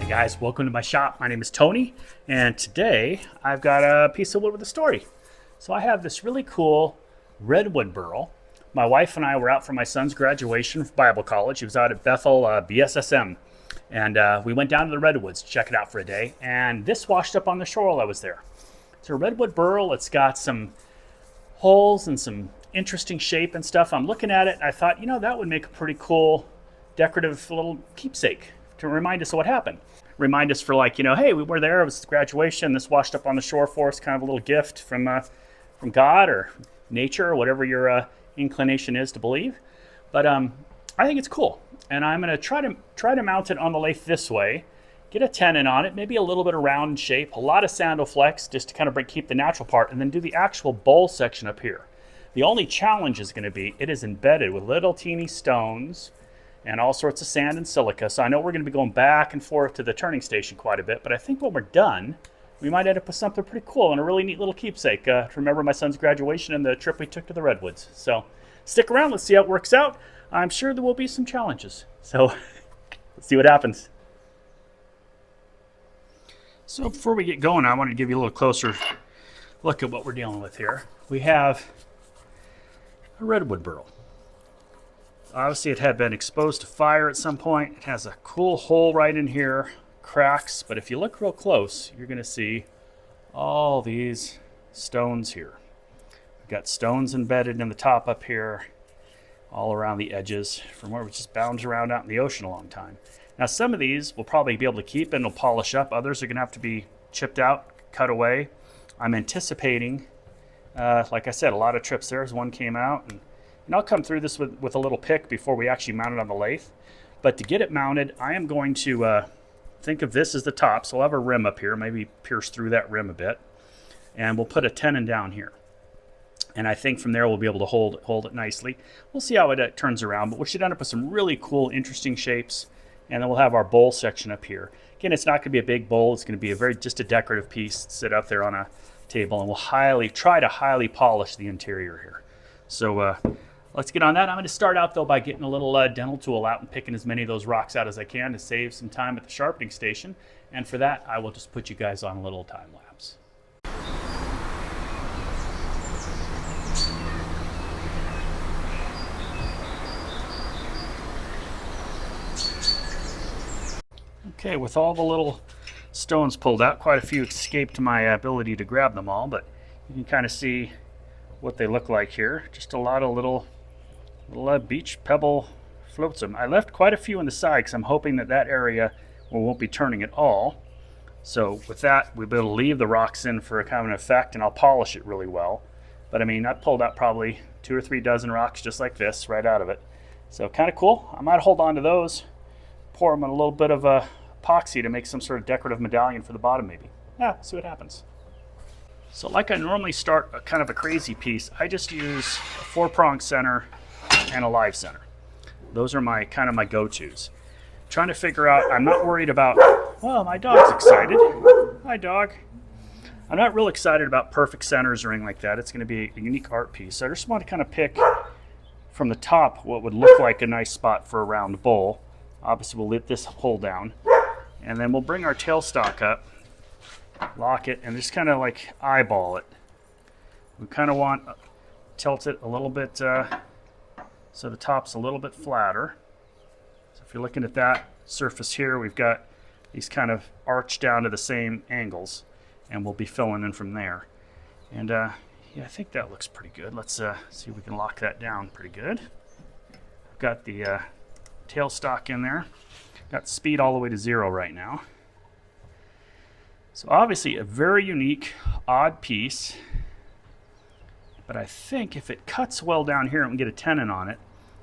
Hey guys, welcome to my shop. My name is Tony, and today I've got a piece of wood with a story. So I have this really cool Redwood Burl. My wife and I were out for my son's graduation from Bible college. He was out at Bethel BSSM, and we went down to the Redwoods to check it out for a day, and this washed up on the shore while I was there. It's a Redwood Burl. It's got some holes and some interesting shape and stuff. I'm looking at it, and I thought, you know, that would make a pretty cool decorative little keepsake to remind us of what happened. Remind us for, like, you know, hey, we were there, it was graduation, this washed up on the shore for us, kind of a little gift from God or nature or whatever your inclination is to believe. But I think it's cool, and I'm going to try to mount it on the lathe this way, get a tenon on it, maybe a little bit of round shape, a lot of sandal flex just to kind of keep the natural part, and then do the actual bowl section up here. The only challenge is going to be it is embedded with little teeny stones and all sorts of sand and silica. So I know we're going to be going back and forth to the turning station quite a bit, but I think when we're done, we might end up with something pretty cool and a really neat little keepsake to remember my son's graduation and the trip we took to the Redwoods. So stick around, let's see how it works out. I'm sure there will be some challenges. So let's see what happens. So before we get going, I want to give you a little closer look at what we're dealing with here. We have a Redwood Burl. Obviously it had been exposed to fire at some point. It has a cool hole right in here, cracks, but if you look real close, you're going to see all these stones here. We've got stones embedded in the top up here, all around the edges, from where we just bounced around out in the ocean a long time. Now some of these we'll probably be able to keep and will polish up. Others are going to have to be chipped out, cut away. I'm anticipating, like I said, a lot of trips there as one came out, and I'll come through this with a little pick before we actually mount it on the lathe. But to get it mounted, I am going to think of this as the top. So I'll have a rim up here, maybe pierce through that rim a bit. And we'll put a tenon down here. And I think from there we'll be able to hold it nicely. We'll see how it turns around, but we should end up with some really cool, interesting shapes. And then we'll have our bowl section up here. Again, it's not going to be a big bowl. It's going to be just a decorative piece to sit up there on a table. And we'll try to highly polish the interior here. So let's get on that. I'm going to start out, though, by getting a little dental tool out and picking as many of those rocks out as I can to save some time at the sharpening station. And for that, I will just put you guys on a little time lapse. Okay, with all the little stones pulled out, quite a few escaped my ability to grab them all, but you can kind of see what they look like here. Just a lot of little beach pebble floats them. I left quite a few on the side because I'm hoping that area won't be turning at all. So with that, we'll be able to leave the rocks in for a kind of an effect, and I'll polish it really well. But I mean, I pulled out probably 2 or 3 dozen rocks just like this right out of it. So kind of cool. I might hold on to those, pour them in a little bit of epoxy to make some sort of decorative medallion for the bottom maybe. Yeah, see what happens. So like I normally start a kind of a crazy piece, I just use a 4-prong center and a live center. Those are my kind of my go-tos. Trying to figure out, I'm not worried about, well, my dog's excited. Hi, dog. I'm not real excited about perfect centers or anything like that. It's going to be a unique art piece. So I just want to kind of pick from the top what would look like a nice spot for a round bowl. Obviously, we'll let this hole down. And then we'll bring our tailstock up, lock it, and just kind of like eyeball it. We kind of want tilt it a little bit so the top's a little bit flatter. So if you're looking at that surface here, we've got these kind of arched down to the same angles, and we'll be filling in from there. And yeah, I think that looks pretty good. Let's see if we can lock that down pretty good. I've got the tailstock in there. Got speed all the way to 0 right now. So obviously a very unique, odd piece. But I think if it cuts well down here and we get a tenon on it,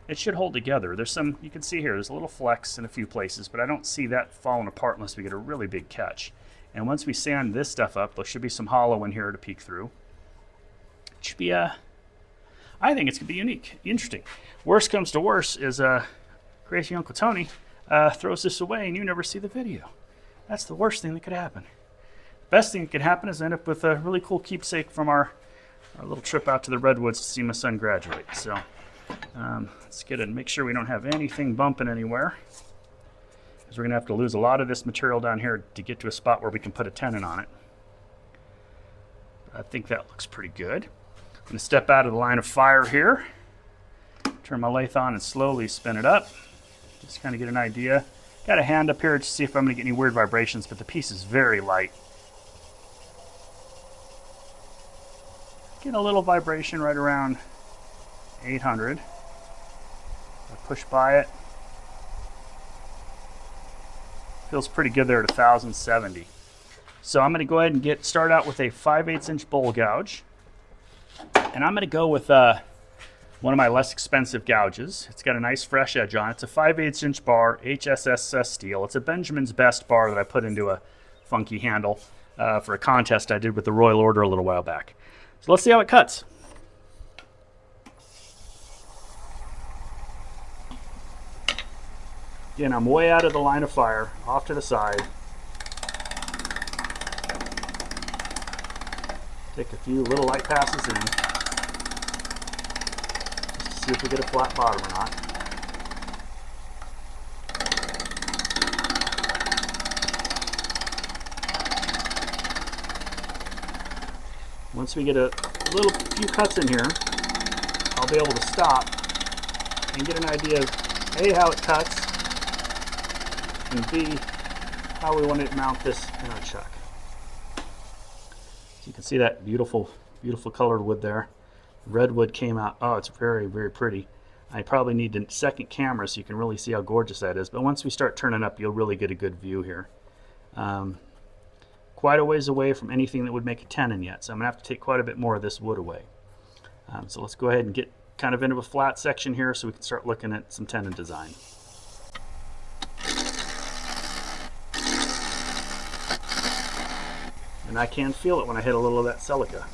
it should hold together. There's some, you can see here, there's a little flex in a few places, but I don't see that falling apart unless we get a really big catch. And once we sand this stuff up, there should be some hollow in here to peek through. It should be I think it's going to be unique, interesting. Worst comes to worst is crazy Uncle Tony throws this away and you never see the video. That's the worst thing that could happen. The best thing that could happen is end up with a really cool keepsake from our little trip out to the Redwoods to see my son graduate. So let's get it and make sure we don't have anything bumping anywhere. because we're going to have to lose a lot of this material down here to get to a spot where we can put a tenon on it. I think that looks pretty good. I'm going to step out of the line of fire here, turn my lathe on and slowly spin it up. Just kind of get an idea. Got a hand up here to see if I'm going to get any weird vibrations, but the piece is very light. Get a little vibration right around 800. I push by it. Feels pretty good there at 1070. So I'm going to go ahead and start out with a 5/8 inch bowl gouge. And I'm going to go with one of my less expensive gouges. It's got a nice fresh edge on it. It's a 5/8 inch bar, HSS steel. It's a Benjamin's Best bar that I put into a funky handle for a contest I did with the Royal Order a little while back. So let's see how it cuts. Again, I'm way out of the line of fire, off to the side. Take a few little light passes in, just to see if we get a flat bottom or not. Once we get a few cuts in here, I'll be able to stop and get an idea of A, how it cuts, and B, how we want to mount this in our chuck. So you can see that beautiful, beautiful colored wood there. Redwood came out. Oh, it's very, very pretty. I probably need a second camera so you can really see how gorgeous that is. But once we start turning up, you'll really get a good view here. Quite a ways away from anything that would make a tenon yet, so I'm going to have to take quite a bit more of this wood away. So let's go ahead and get kind of into a flat section here so we can start looking at some tenon design. And I can feel it when I hit a little of that silica.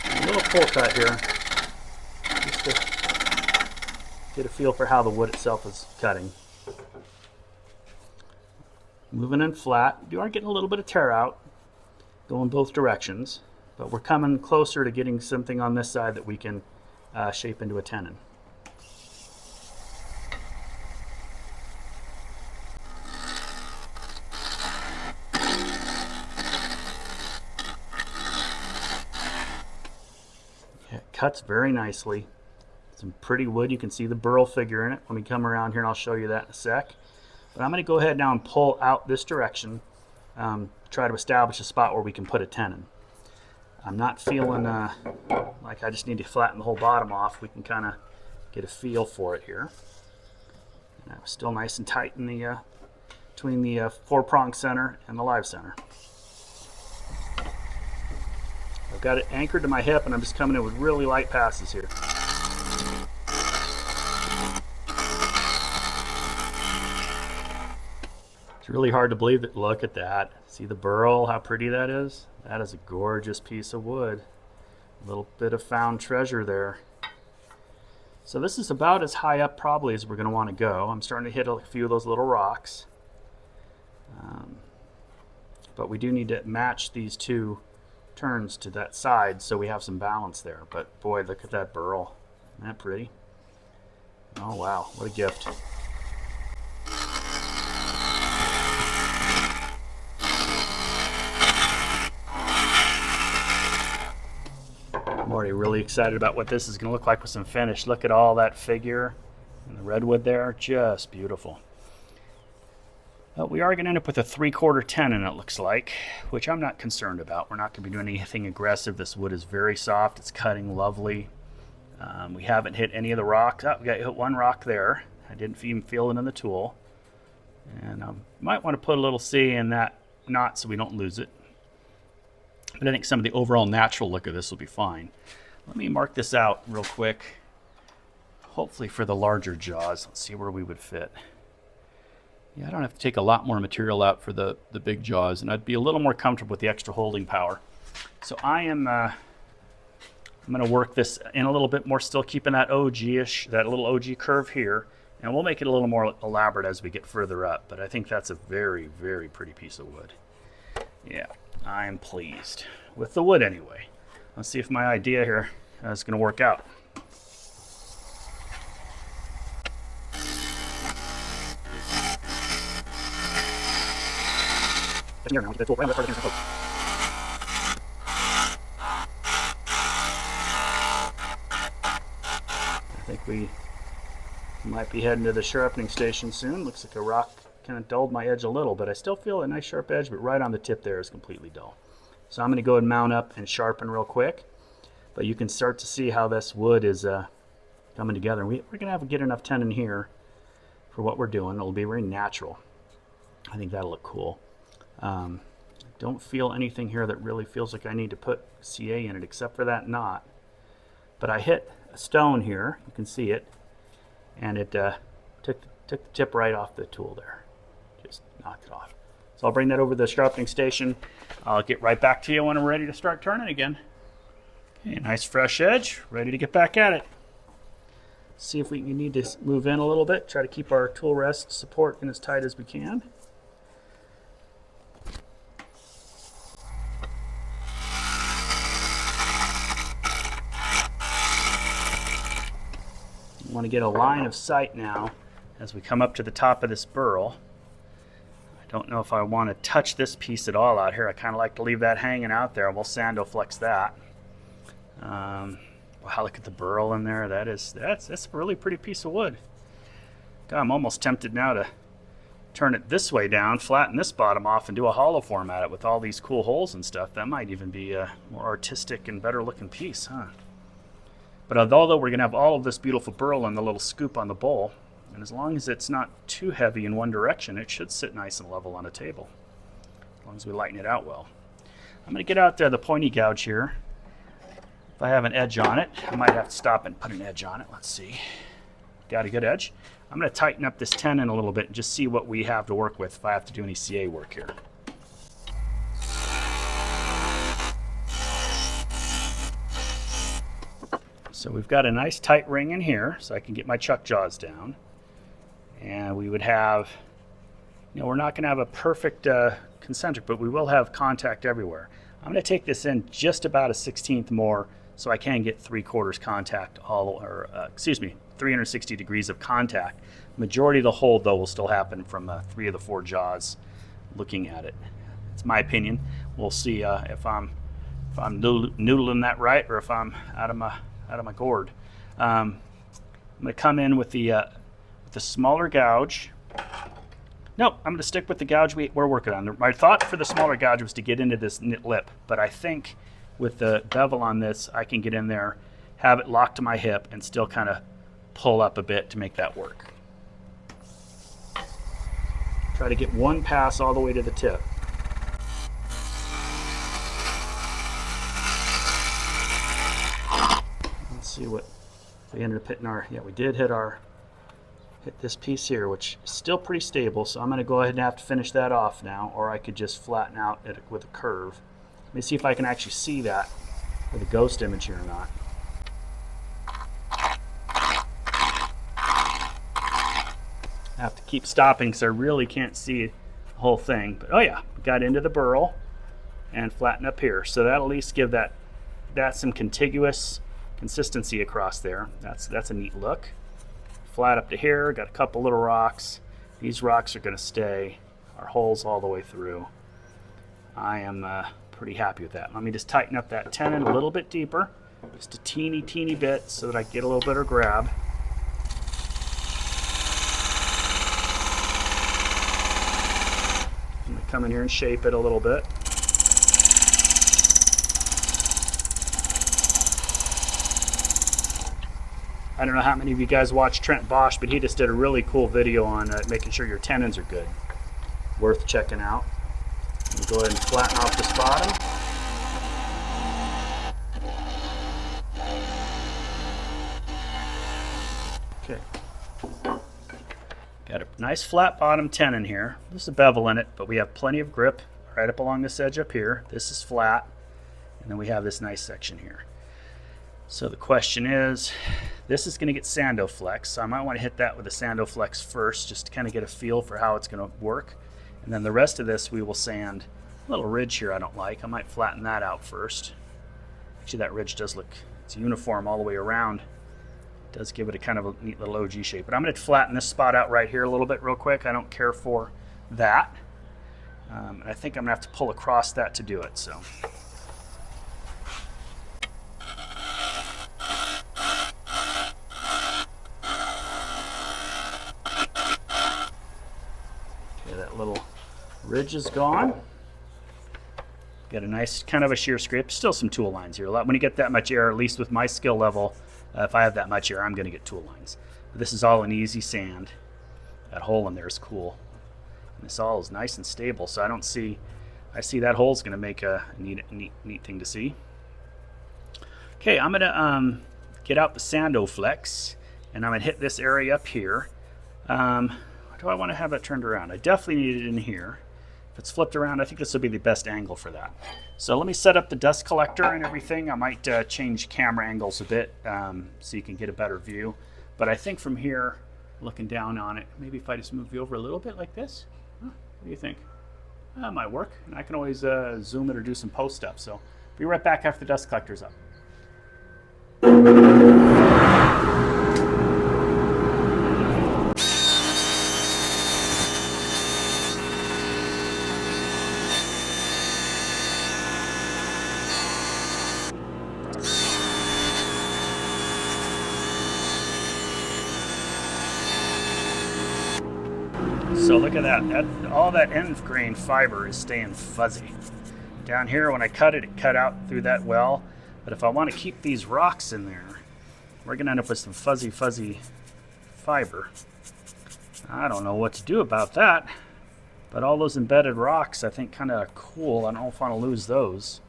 A little pull cut here, just to get a feel for how the wood itself is cutting. Moving in flat. You are getting a little bit of tear out, going both directions, but we're coming closer to getting something on this side that we can shape into a tenon. Yeah, it cuts very nicely. Some pretty wood. You can see the burl figure in it when we come around here, and I'll show you that in a sec. But I'm going to go ahead now and pull out this direction, try to establish a spot where we can put a tenon. I'm not feeling like I just need to flatten the whole bottom off. We can kind of get a feel for it here. And I'm still nice and tight in the between the 4-prong center and the live center. I've got it anchored to my hip, and I'm just coming in with really light passes here. It's really hard to believe that. Look at that. See the burl, how pretty that is? That is a gorgeous piece of wood. A little bit of found treasure there. So this is about as high up probably as we're going to want to go. I'm starting to hit a few of those little rocks. But we do need to match these two turns to that side so we have some balance there. But boy, look at that burl. Isn't that pretty? Oh wow, what a gift. I'm already really excited about what this is going to look like with some finish. Look at all that figure and the redwood there, just beautiful. We are going to end up with a 3/4 tenon, it looks like, which I'm not concerned about. We're not going to be doing anything aggressive. This wood is very soft. It's cutting lovely. We haven't hit any of the rocks. Oh, we got hit one rock there. I didn't even feel it in the tool. And might want to put a little C in that knot so we don't lose it. But I think some of the overall natural look of this will be fine. Let me mark this out real quick. Hopefully for the larger jaws. Let's see where we would fit. Yeah, I don't have to take a lot more material out for the big jaws, and I'd be a little more comfortable with the extra holding power. So I'm going to work this in a little bit more, still keeping that OG-ish, that little OG curve here, and we'll make it a little more elaborate as we get further up. But I think that's a very, very pretty piece of wood. Yeah, I am pleased with the wood anyway. Let's see if my idea here is going to work out. I think we might be heading to the sharpening station soon. Looks like a rock kind of dulled my edge a little, but I still feel a nice sharp edge, but right on the tip there is completely dull. So I'm going to go and mount up and sharpen real quick. But you can start to see how this wood is coming together. We're going to have to get enough tenon here for what we're doing. It'll be very natural. I think that'll look cool. Don't feel anything here that really feels like I need to put CA in it, except for that knot. But I hit a stone here, you can see it, and it took the tip right off the tool there. Just knocked it off. So I'll bring that over to the sharpening station. I'll get right back to you when I'm ready to start turning again. Okay, nice fresh edge, ready to get back at it. See if we need to move in a little bit, try to keep our tool rest support in as tight as we can. You want to get a line of sight now as we come up to the top of this burl. I don't know if I want to touch this piece at all out here. I kind of like to leave that hanging out there. We'll sandoflex that. Wow, look at the burl in there. That's a really pretty piece of wood. God, I'm almost tempted now to turn it this way down, flatten this bottom off, and do a hollow form at it with all these cool holes and stuff. That might even be a more artistic and better looking piece, huh? But although we're going to have all of this beautiful burl and the little scoop on the bowl, and as long as it's not too heavy in one direction, it should sit nice and level on a table, as long as we lighten it out well. I'm going to get out there the pointy gouge here. If I have an edge on it, I might have to stop and put an edge on it. Let's see. Got a good edge. I'm going to tighten up this tenon a little bit and just see what we have to work with if I have to do any CA work here. So we've got a nice tight ring in here so I can get my chuck jaws down. And we would have, we're not going to have a perfect concentric, but we will have contact everywhere. I'm going to take this in just about a 1/16 more so I can get 3/4 contact, 360 degrees of contact. Majority of the hold, though, will still happen from 3 of the 4 jaws looking at it. It's my opinion. We'll see if I'm noodling that right or if I'm out of my gourd. I'm going to come in with the smaller gouge. Nope, I'm going to stick with the gouge we're working on. My thought for the smaller gouge was to get into this knit lip, but I think with the bevel on this, I can get in there, have it locked to my hip, and still kind of pull up a bit to make that work. Try to get one pass all the way to the tip. Let's see what we ended up hitting our, we did hit this piece here, which is still pretty stable, so I'm going to go ahead and have to finish that off now, or I could just flatten out it with a curve. Let me see if I can actually see that with a ghost image here or not. I have to keep stopping because I really can't see the whole thing. But oh yeah, got into the burl and flatten up here. So that'll at least give that some contiguous consistency across there. That's a neat look. Flat up to here, got a couple little rocks. These rocks are going to stay our holes all the way through. I am pretty happy with that. Let me just tighten up that tenon a little bit deeper, just a teeny bit so that I get a little better grab. I'm going to come in here and shape it a little bit. I don't know how many of you guys watch Trent Bosch, but he just did a really cool video on making sure your tenons are good. Worth checking out. Go ahead and flatten off this bottom. Okay. Got a nice flat bottom tenon here. There's a bevel in it, but we have plenty of grip right up along this edge up here. This is flat, and then we have this nice section here. So the question is, this is going to get sandoflex, so I might want to hit that with a sandoflex first just to kind of get a feel for how it's going to work. And then the rest of this we will sand. A little ridge here I don't like. I might flatten that out first. Actually, that ridge does look, it's uniform all the way around. It does give it a kind of a neat little OG shape. But I'm going to flatten this spot out right here a little bit real quick. I don't care for that. And I think I'm gonna have to pull across that to do it. So. Okay, that little ridge is gone. Got a nice kind of a shear scrape. Still some tool lines here. When you get that much air, at least with my skill level, if I have that much air, I'm going to get tool lines. But this is all an easy sand. That hole in there is cool. And this all is nice and stable, so I see that hole is going to make a neat thing to see. Okay, I'm going to get out the Sandoflex, and I'm going to hit this area up here. Do I want to have it turned around? I definitely need it in here. If it's flipped around, I think this will be the best angle for that. So let me set up the dust collector and everything. I might change camera angles a bit so you can get a better view. But I think from here, looking down on it, maybe if I just move you over a little bit like this, what do you think? That might work. And I can always zoom it or do some post stuff. So be right back after the dust collector's up. So look at that. All that end grain fiber is staying fuzzy. Down here when I cut it, it cut out through that well. But if I want to keep these rocks in there, we're going to end up with some fuzzy fiber. I don't know what to do about that. But all those embedded rocks I think kind of cool. I don't know if I want to lose those.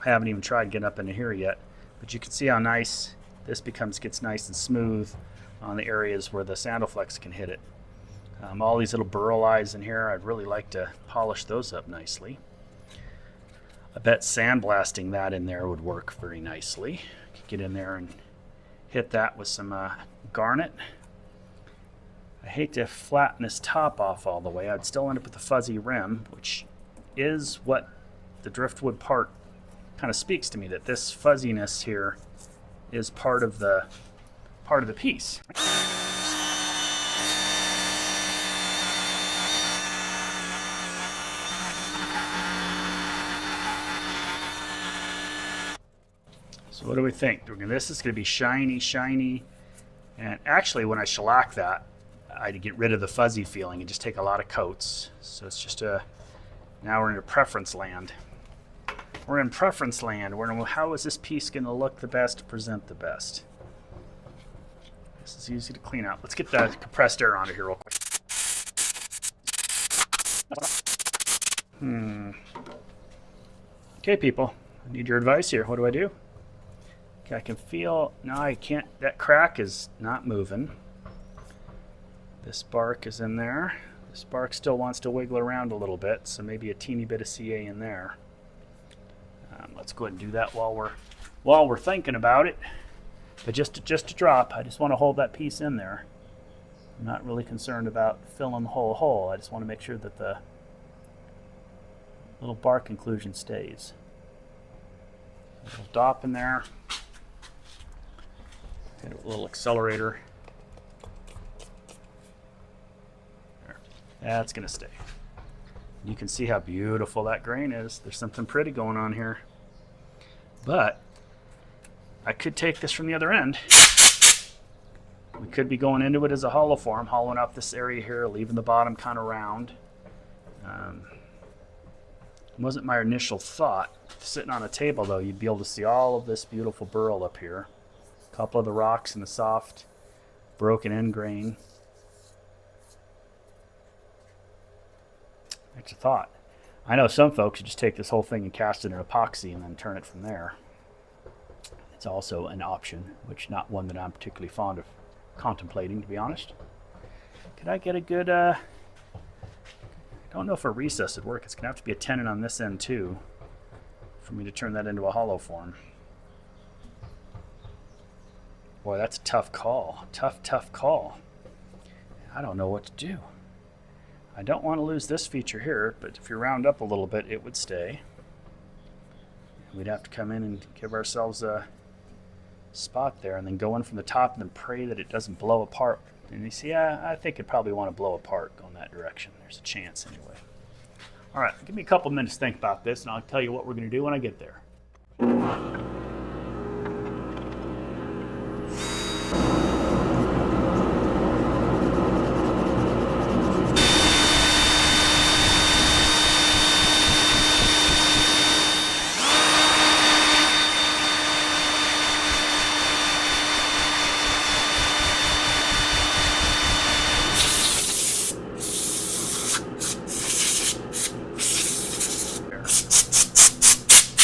I haven't even tried getting up into here yet. But you can see how nice this gets nice and smooth on the areas where the Sandoflex can hit it. All these little burl eyes in here, I'd really like to polish those up nicely. I bet sandblasting that in there would work very nicely. Could get in there and hit that with some garnet. I hate to flatten this top off all the way. I'd still end up with a fuzzy rim, which is what the driftwood part kind of speaks to me, that this fuzziness here is part of the piece. So what do we think? This is going to be shiny, and actually when I shellac that, I'd get rid of the fuzzy feeling and just take a lot of coats. So it's just now we're in preference land. We're in preference land. How is this piece going to look the best, present the best? This is easy to clean out. Let's get the compressed air onto here real quick. Okay, people, I need your advice here. What do I do? Okay, I can feel, no, I can't, that crack is not moving. This bark is in there. This bark still wants to wiggle around a little bit, so maybe a teeny bit of CA in there. Let's go ahead and do that while we're thinking about it. But just to drop, I just want to hold that piece in there. I'm not really concerned about filling the whole hole. I just want to make sure that the little bark inclusion stays. A little dop in there. Hit it with a little accelerator. There. That's going to stay. You can see how beautiful that grain is. There's something pretty going on here. But I could take this from the other end. We could be going into it as a hollow form, hollowing out this area here, leaving the bottom kind of round. Wasn't my initial thought. Sitting on a table though, you'd be able to see all of this beautiful burl up here. A couple of the rocks and the soft broken end grain. That's a thought. I know some folks just take this whole thing and cast it in epoxy and then turn it from there. It's also an option, which not one that I'm particularly fond of contemplating, to be honest. Could I get a good, I don't know if a recess would work. It's going to have to be a tenon on this end too for me to turn that into a hollow form. Boy, that's a tough call. Tough call. I don't know what to do. I don't want to lose this feature here, but if you round up a little bit, it would stay. We'd have to come in and give ourselves a spot there and then go in from the top and then pray that it doesn't blow apart. And you see, I think it'd probably want to blow apart going that direction. There's a chance anyway. All right, give me a couple minutes to think about this, and I'll tell you what we're going to do when I get there.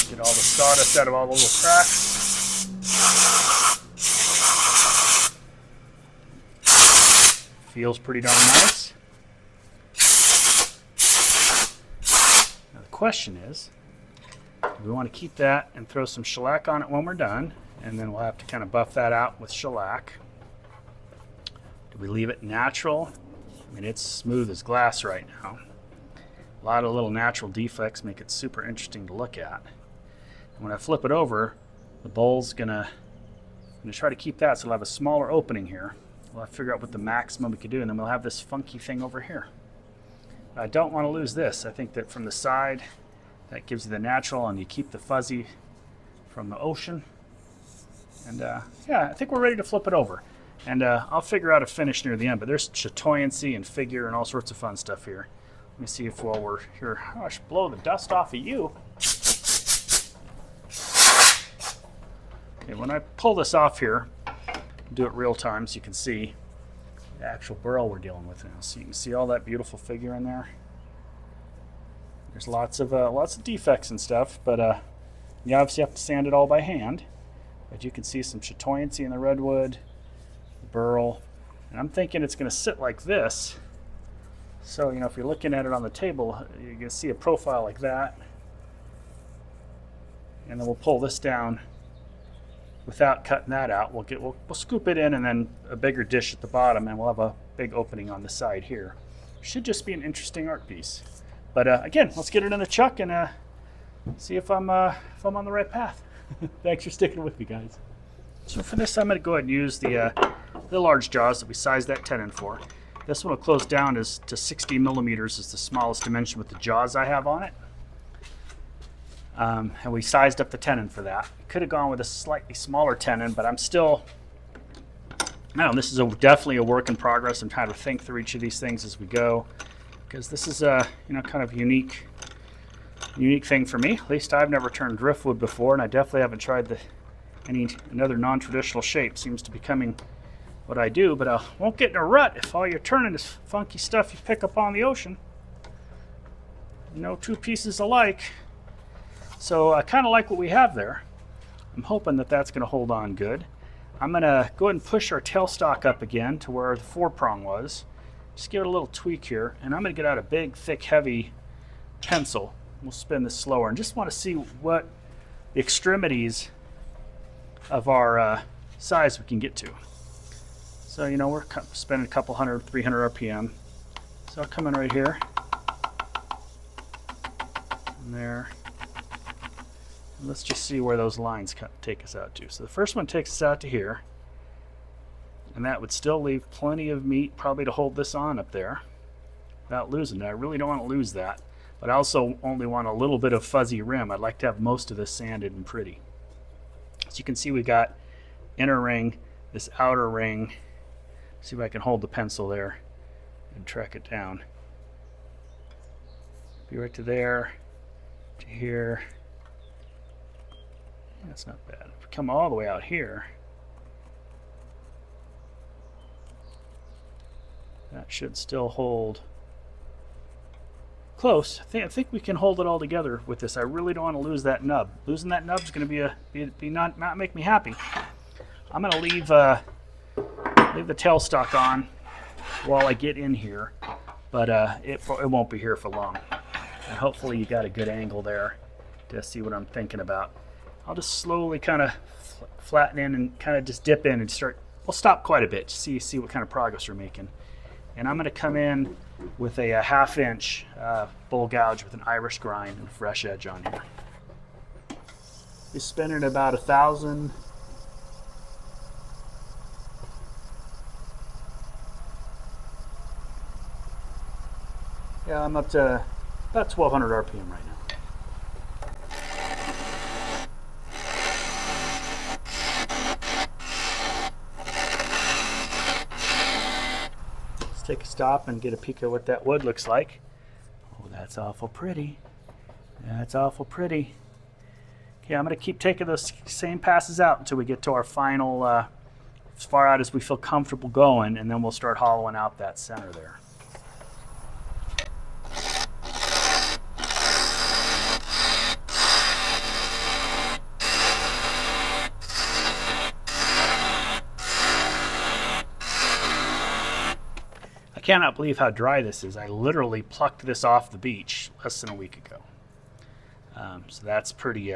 Get all the sawdust out of all the little cracks. Feels pretty darn nice. Now the question is, do we want to keep that and throw some shellac on it when we're done? And then we'll have to kind of buff that out with shellac. Do we leave it natural? I mean, it's smooth as glass right now. A lot of little natural defects make it super interesting to look at. And when I flip it over, the bowl's I'm gonna try to keep that so it'll have a smaller opening here. We'll have to figure out what the maximum we could do, and then we'll have this funky thing over here. I don't want to lose this. I think that from the side, that gives you the natural, and you keep the fuzzy from the ocean. And yeah, I think we're ready to flip it over. And I'll figure out a finish near the end, but there's chatoyancy and figure and all sorts of fun stuff here. Let me see if while we're here, I should blow the dust off of you. Okay, when I pull this off here, do it real time so you can see the actual burl we're dealing with now. So you can see all that beautiful figure in there. There's lots of defects and stuff, but you obviously have to sand it all by hand. But you can see some chatoyancy in the redwood, the burl, and I'm thinking it's going to sit like this. So, you know, if you're looking at it on the table, you're going to see a profile like that. And then we'll pull this down without cutting that out. We'll scoop it in, and then a bigger dish at the bottom, and we'll have a big opening on the side here. Should just be an interesting art piece. But again, let's get it in the chuck and see if I'm on the right path. Thanks for sticking with me, guys. So for this, I'm going to go ahead and use the large jaws that we sized that tenon for. This one will close down to 60 millimeters is the smallest dimension with the jaws I have on it. And we sized up the tenon for that. Could have gone with a slightly smaller tenon, but I'm still, I don't know, this is definitely a work in progress. I'm trying to think through each of these things as we go, because this is a kind of unique thing for me. At least I've never turned driftwood before, and I definitely haven't tried another non-traditional shape. Seems to be becoming what I do, but I won't get in a rut if all you're turning is funky stuff you pick up on the ocean. No two pieces alike. So I kind of like what we have there. I'm hoping that that's going to hold on good. I'm going to go ahead and push our tailstock up again to where the 4-prong was. Just give it a little tweak here, and I'm going to get out a big, thick, heavy pencil. We'll spin this slower, and just want to see what the extremities of our size we can get to. So, you know, we're spinning a couple 300 RPM. So I'll come in right here. And there. And let's just see where those lines take us out to. So the first one takes us out to here. And that would still leave plenty of meat probably to hold this on up there without losing it. I really don't want to lose that. But I also only want a little bit of fuzzy rim. I'd like to have most of this sanded and pretty. So you can see we got inner ring, this outer ring. See if I can hold the pencil there and track it down. Be right to there, to here. That's not bad. If we come all the way out here, that should still hold close. I think we can hold it all together with this. I really don't want to lose that nub. Losing that nub is going to not make me happy. I'm going to leave the tailstock on while I get in here, but it won't be here for long. And hopefully you got a good angle there to see what I'm thinking about. I'll just slowly kind of flatten in and kind of just dip in and start. We'll stop quite a bit to see what kind of progress we're making. And I'm going to come in with a 1/2 inch bull gouge with an Irish grind and a fresh edge on here. Be spinning about 1,000. Yeah, I'm up to about 1200 RPM right now. Let's take a stop and get a peek at what that wood looks like. Oh, that's awful pretty. That's awful pretty. Okay, I'm going to keep taking those same passes out until we get to our final, as far out as we feel comfortable going, and then we'll start hollowing out that center there. I cannot believe how dry this is. I literally plucked this off the beach less than a week ago. So that's pretty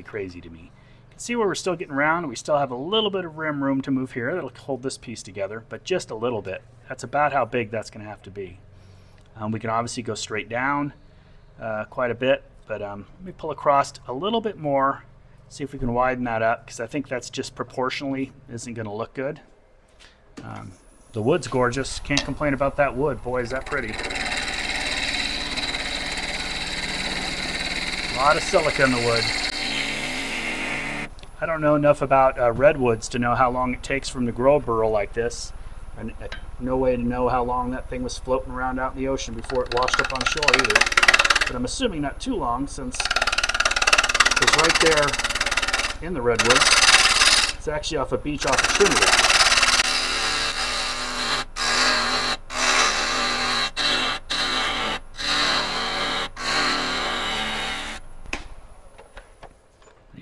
crazy to me. You can see where we're still getting round. We still have a little bit of rim room to move here. That'll hold this piece together, but just a little bit. That's about how big that's going to have to be. We can obviously go straight down quite a bit, but let me pull across a little bit more, see if we can widen that up, because I think that's just proportionally isn't going to look good. The wood's gorgeous. Can't complain about that wood. Boy, is that pretty. A lot of silica in the wood. I don't know enough about redwoods to know how long it takes for them to grow a burl like this. And no way to know how long that thing was floating around out in the ocean before it washed up on shore either. But I'm assuming not too long, since it's right there in the redwoods. It's actually off a beach off of Trinidad.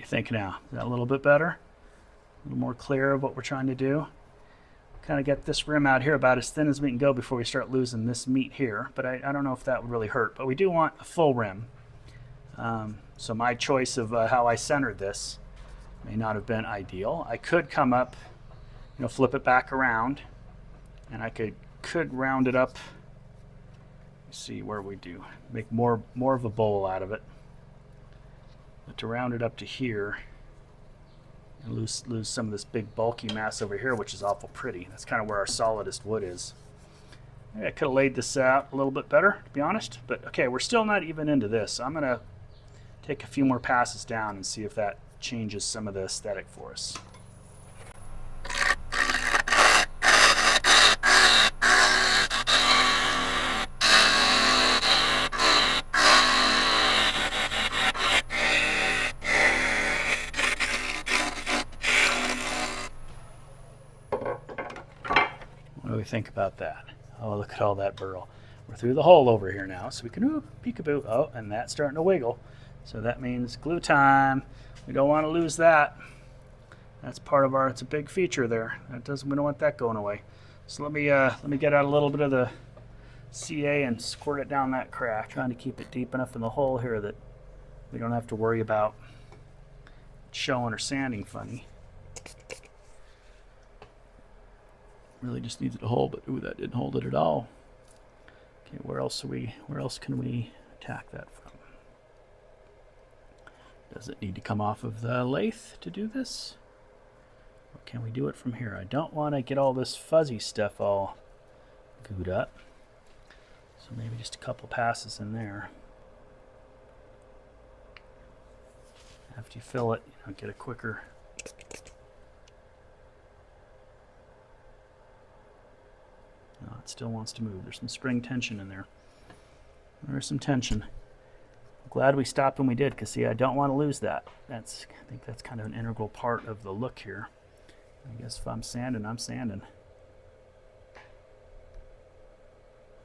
Think now, is that a little bit better? A little more clear of what we're trying to do. Kind of get this rim out here about as thin as we can go before we start losing this meat here, but I don't know if that would really hurt, but we do want a full rim. So my choice of how I centered this may not have been ideal. I could come up, flip it back around, and I could round it up. Let's see where we do. Make more of a bowl out of it. But to round it up to here and lose some of this big bulky mass over here, which is awful pretty. That's kind of where our solidest wood is. Maybe I could have laid this out a little bit better, to be honest. But okay, we're still not even into this. So I'm going to take a few more passes down and see if that changes some of the aesthetic for us. What do we think about that? Oh, look at all that burl. We're through the hole over here now, so we can peekaboo. Oh, and that's starting to wiggle. So that means glue time. We don't want to lose that. That's part of it's a big feature there. We don't want that going away. So let me get out a little bit of the CA and squirt it down that crack, trying to keep it deep enough in the hole here that we don't have to worry about showing or sanding funny. Really just needs it to hold, but ooh, that didn't hold it at all. Okay, where else can we attack that from? Does it need to come off of the lathe to do this? Or can we do it from here? I don't want to get all this fuzzy stuff all gooed up. So maybe just a couple passes in there. After you fill it, get a quicker. No, it still wants to move. There's some spring tension in there. There's some tension. I'm glad we stopped when we did, because see, I don't want to lose that. I think that's kind of an integral part of the look here. I guess if I'm sanding, I'm sanding.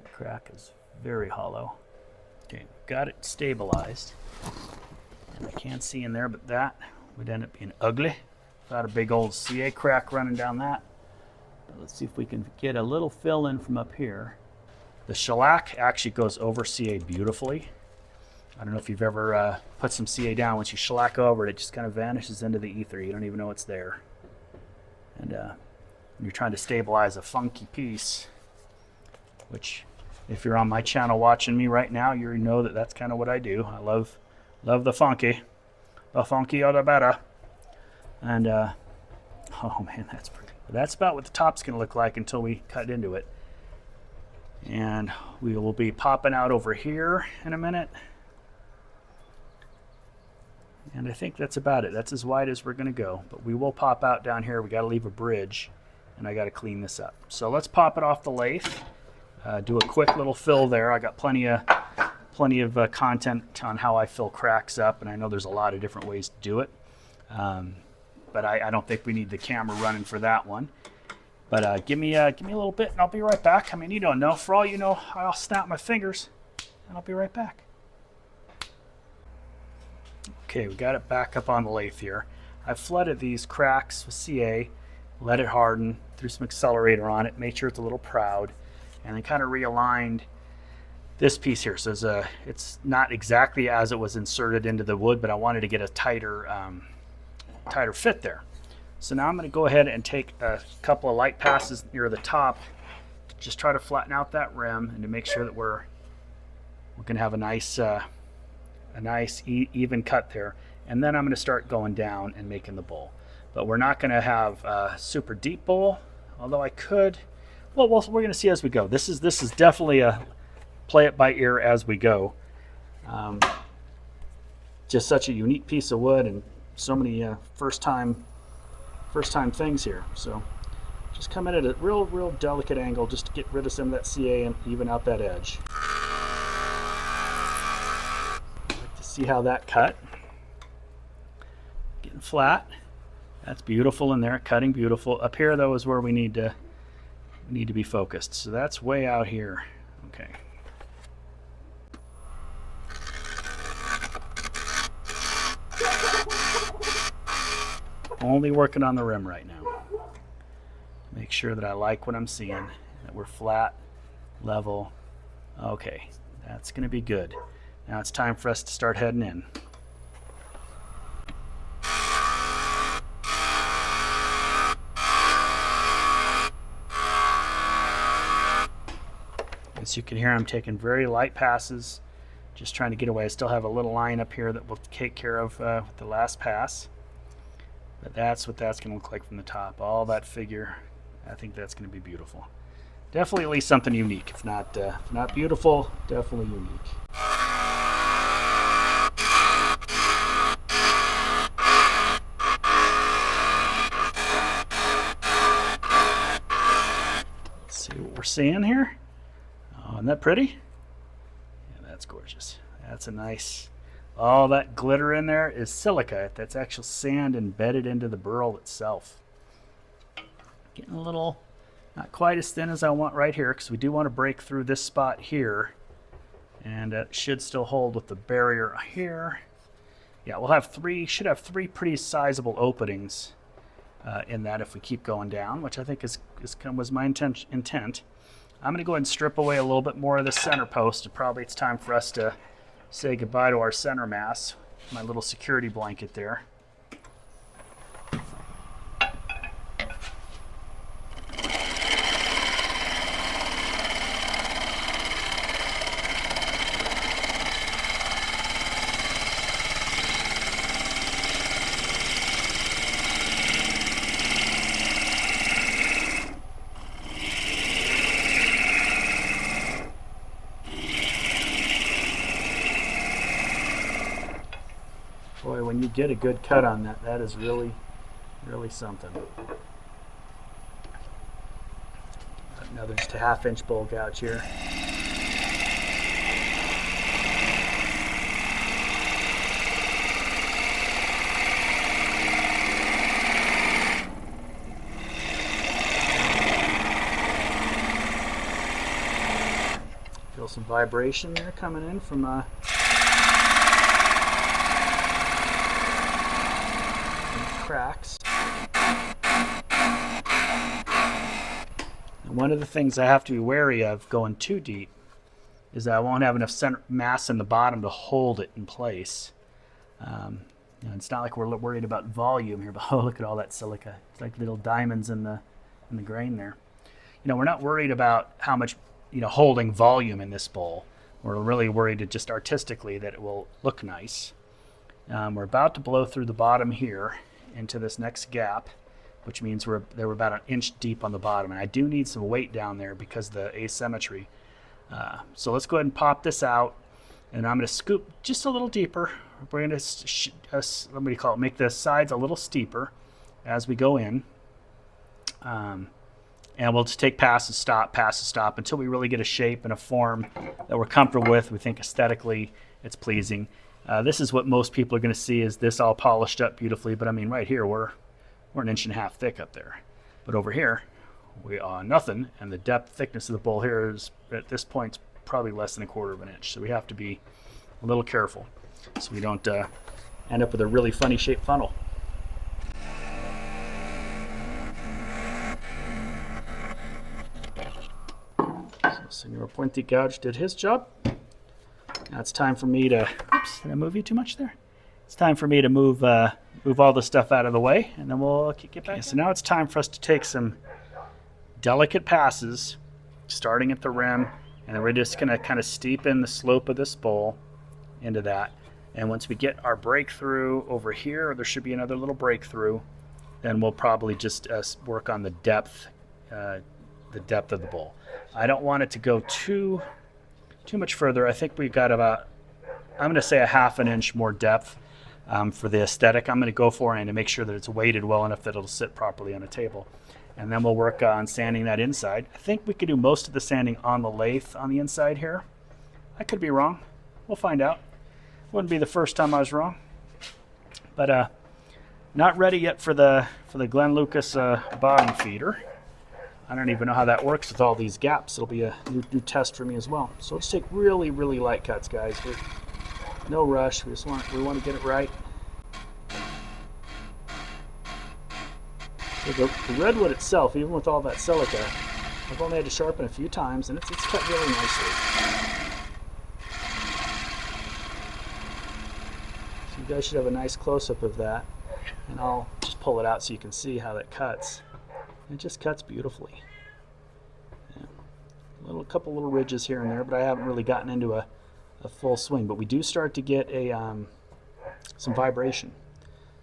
The crack is very hollow. Okay, got it stabilized. And I can't see in there, but that would end up being ugly without a big old CA crack running down that. Let's see if we can get a little fill in from up here. The shellac actually goes over CA beautifully. I don't know if you've ever put some CA down. Once you shellac over it, it just kind of vanishes into the ether. You don't even know it's there. And when you're trying to stabilize a funky piece, which if you're on my channel watching me right now, you know that that's kind of what I do. I love the funky. The funkier the better. And oh man, that's pretty. That's about what the top's going to look like until we cut into it. And we will be popping out over here in a minute. And I think that's about it. That's as wide as we're going to go. But we will pop out down here. We got to leave a bridge, and I got to clean this up. So let's pop it off the lathe. Do a quick little fill there. I got plenty of content on how I fill cracks up, and I know there's a lot of different ways to do it. But I don't think we need the camera running for that one. But give me a little bit, and I'll be right back. I mean, you don't know. For all you know, I'll snap my fingers, and I'll be right back. Okay, we got it back up on the lathe here. I flooded these cracks with CA, let it harden, threw some accelerator on it, made sure it's a little proud, and then kind of realigned this piece here. So it's not exactly as it was inserted into the wood, but I wanted to get a tighter fit there. So now I'm going to go ahead and take a couple of light passes near the top to just try to flatten out that rim and to make sure that we're going to have a nice even cut there. And then I'm going to start going down and making the bowl. But we're not going to have a super deep bowl, although I could. Well, we're going to see as we go. This is definitely a play it by ear as we go. Just such a unique piece of wood, and so many first time things here. So just come in at a real delicate angle just to get rid of some of that CA and even out that edge. Like to see how that cut. Getting flat. That's beautiful in there, cutting beautiful. Up here though is where we need to be focused. So that's way out here. Okay. Only working on the rim right now. Make sure that I like what I'm seeing, that we're flat, level. Okay, that's going to be good. Now it's time for us to start heading in. As you can hear, I'm taking very light passes, just trying to get away. I still have a little line up here that we'll take care of with the last pass. But that's what that's going to look like from the top. All that figure, I think that's going to be beautiful. Definitely at least something unique. If not beautiful, definitely unique. Let's see what we're seeing here. Oh, isn't that pretty? Yeah, that's gorgeous. That's a nice... All that glitter in there is silica. That's actual sand embedded into the burl itself. Getting a little, not quite as thin as I want right here, because we do want to break through this spot here. And it should still hold with the barrier here. Yeah, should have three pretty sizable openings in that if we keep going down, which I think was my intent. I'm going to go ahead and strip away a little bit more of the center post. Probably it's time for us to say goodbye to our center mass, my little security blanket there. Boy, when you get a good cut on that, that is really, really something. Another just a 1/2 inch bowl gouge here. Feel some vibration there coming in from cracks. And one of the things I have to be wary of going too deep is that I won't have enough center mass in the bottom to hold it in place. It's not like we're worried about volume here, but oh, look at all that silica. It's like little diamonds in the grain there. We're not worried about how much holding volume in this bowl. We're really worried just artistically that it will look nice. We're about to blow through the bottom here into this next gap, which means we're about 1 inch deep on the bottom, and I do need some weight down there because of the asymmetry. So let's go ahead and pop this out, and I'm going to scoop just a little deeper. We're going to make the sides a little steeper as we go in. And we'll just take pass and stop until we really get a shape and a form that we're comfortable with. We think aesthetically it's pleasing. This is what most people are going to see, is this all polished up beautifully. But I mean, right here we're 1.5 inches thick up there, but over here we are nothing, and the depth thickness of the bowl here is at this point probably less than 1/4 inch. So we have to be a little careful so we don't end up with a really funny shaped funnel. Senor Pointy Gouge did his job. Now it's time for me to, oops, did I move you too much there? It's time for me to move all the stuff out of the way, and then we'll get back. Okay, so now it's time for us to take some delicate passes, starting at the rim, and then we're just gonna kind of steepen the slope of this bowl into that. And once we get our breakthrough over here, there should be another little breakthrough, then we'll probably just work on the depth of the bowl. I don't want it to go too much further. I think we got about, I'm going to say 1/2 inch more depth for the aesthetic. I'm going to go for, and to make sure that it's weighted well enough that it'll sit properly on a table. And then we'll work on sanding that inside. I think we could do most of the sanding on the lathe on the inside here. I could be wrong. We'll find out. Wouldn't be the first time I was wrong. But not ready yet for the Glenn Lucas bottom feeder. I don't even know how that works with all these gaps. It'll be a new test for me as well. So let's take really, really light cuts, guys. No rush. We want to get it right. So the redwood itself, even with all that silica, I've only had to sharpen a few times, and it's cut really nicely. So you guys should have a nice close-up of that, and I'll just pull it out so you can see how that cuts. It just cuts beautifully. Yeah. Couple little ridges here and there, but I haven't really gotten into a full swing. But we do start to get some vibration.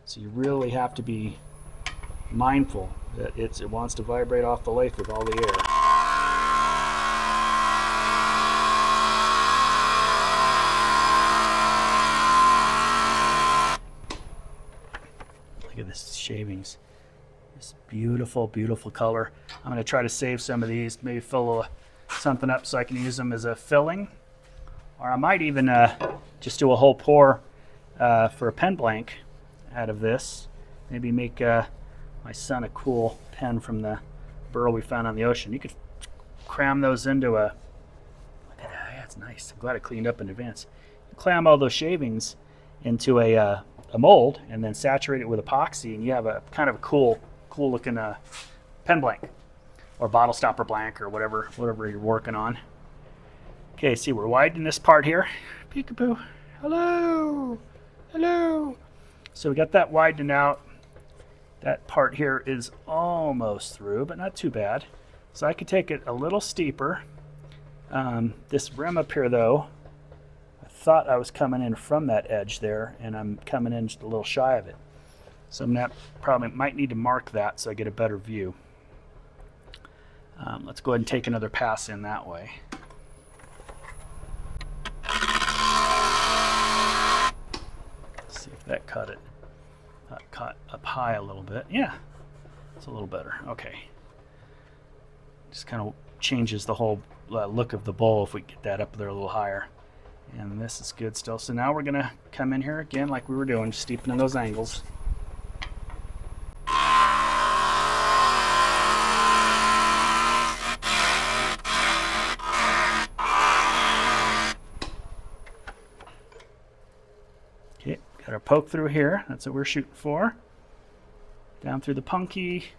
So you really have to be mindful that it wants to vibrate off the lathe with all the air. Look at this shavings. This beautiful, beautiful color. I'm going to try to save some of these, maybe fill something up so I can use them as a filling. Or I might even just do a whole pour for a pen blank out of this. Maybe make my son a cool pen from the burl we found on the ocean. You could cram those into look at that, yeah, it's nice. I'm glad I cleaned up in advance. You cram all those shavings into a mold and then saturate it with epoxy, and you have a kind of a cool looking pen blank or bottle stopper blank or whatever you're working on. Okay, see, we're widening this part here. Peekaboo. Hello. Hello. So we got that widening out. That part here is almost through, but not too bad. So I could take it a little steeper. This rim up here, though, I thought I was coming in from that edge there, and I'm coming in just a little shy of it. So I'm gonna probably might need to mark that so I get a better view. Let's go ahead and take another pass in that way. Let's see if that cut it. Cut up high a little bit. Yeah, it's a little better. Okay. Just kind of changes the whole look of the bowl if we get that up there a little higher. And this is good still. So now we're going to come in here again like we were doing, just steepening those angles. Okay, got our poke through here. That's what we're shooting for. Down through the punky,